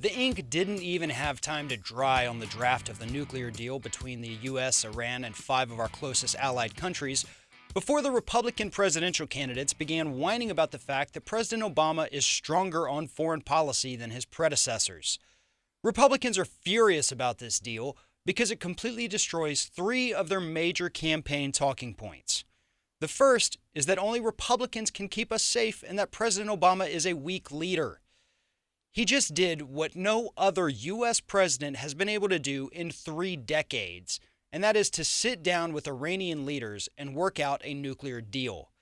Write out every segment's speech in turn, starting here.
The ink didn't even have time to dry on the draft of the nuclear deal between the US, Iran, and 5 of our closest allied countries before the Republican presidential candidates began whining about the fact that President Obama is stronger on foreign policy than his predecessors. Republicans are furious about this deal because it completely destroys 3 of their major campaign talking points. The first is that only Republicans can keep us safe and that President Obama is a weak leader. He just did what no other U.S. president has been able to do in 3 decades, and that is to sit down with Iranian leaders and work out a nuclear deal.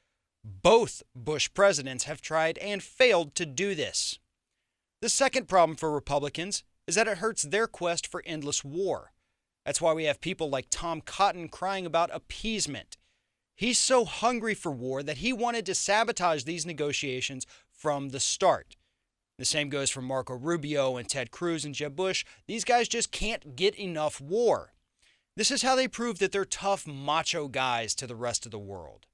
Both Bush presidents have tried and failed to do this. The second problem for Republicans is that it hurts their quest for endless war. That's why we have people like Tom Cotton crying about appeasement. He's so hungry for war that he wanted to sabotage these negotiations from the start. The same goes for Marco Rubio and Ted Cruz and Jeb Bush. These guys just can't get enough war. This is how they prove that they're tough, macho guys to the rest of the world.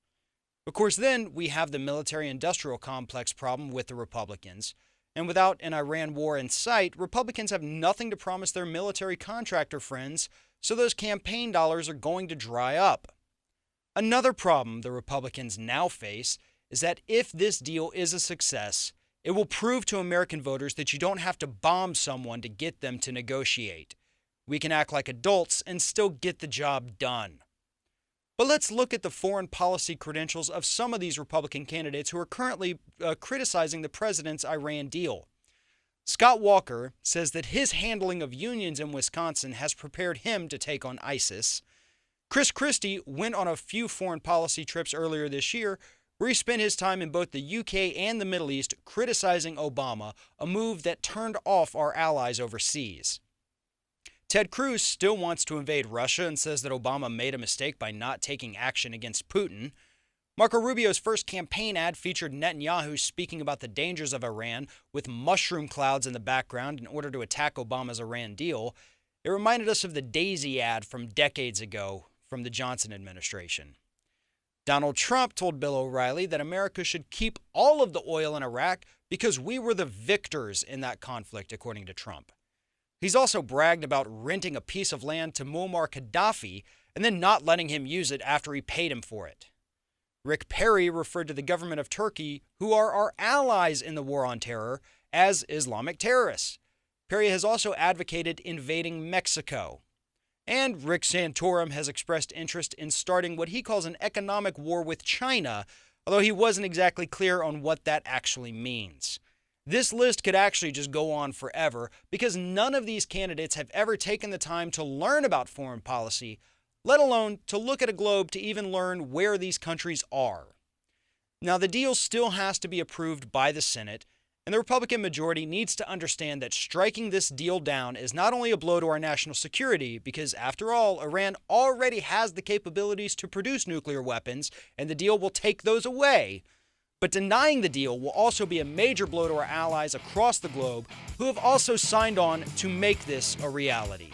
Of course, then we have the military-industrial complex problem with the Republicans. And without an Iran war in sight, Republicans have nothing to promise their military contractor friends, so those campaign dollars are going to dry up. Another problem the Republicans now face is that if this deal is a success, it will prove to American voters that you don't have to bomb someone to get them to negotiate. We can act like adults and still get the job done. But let's look at the foreign policy credentials of some of these Republican candidates who are currently criticizing the president's Iran deal. Scott Walker says that his handling of unions in Wisconsin has prepared him to take on ISIS. Chris Christie went on a few foreign policy trips earlier this year where he spent his time in both the UK and the Middle East criticizing Obama, a move that turned off our allies overseas. Ted Cruz still wants to invade Russia and says that Obama made a mistake by not taking action against Putin. Marco Rubio's first campaign ad featured Netanyahu speaking about the dangers of Iran with mushroom clouds in the background in order to attack Obama's Iran deal. It reminded us of the Daisy ad from decades ago from the Johnson administration. Donald Trump told Bill O'Reilly that America should keep all of the oil in Iraq because we were the victors in that conflict, according to Trump. He's also bragged about renting a piece of land to Muammar Gaddafi and then not letting him use it after he paid him for it. Rick Perry referred to the government of Turkey, who are our allies in the war on terror, as Islamic terrorists. Perry has also advocated invading Mexico. And Rick Santorum has expressed interest in starting what he calls an economic war with China, although he wasn't exactly clear on what that actually means. This list could actually just go on forever because none of these candidates have ever taken the time to learn about foreign policy, let alone to look at a globe to even learn where these countries are. Now, the deal still has to be approved by the Senate, and the Republican majority needs to understand that striking this deal down is not only a blow to our national security, because after all, Iran already has the capabilities to produce nuclear weapons, and the deal will take those away, but denying the deal will also be a major blow to our allies across the globe who have also signed on to make this a reality.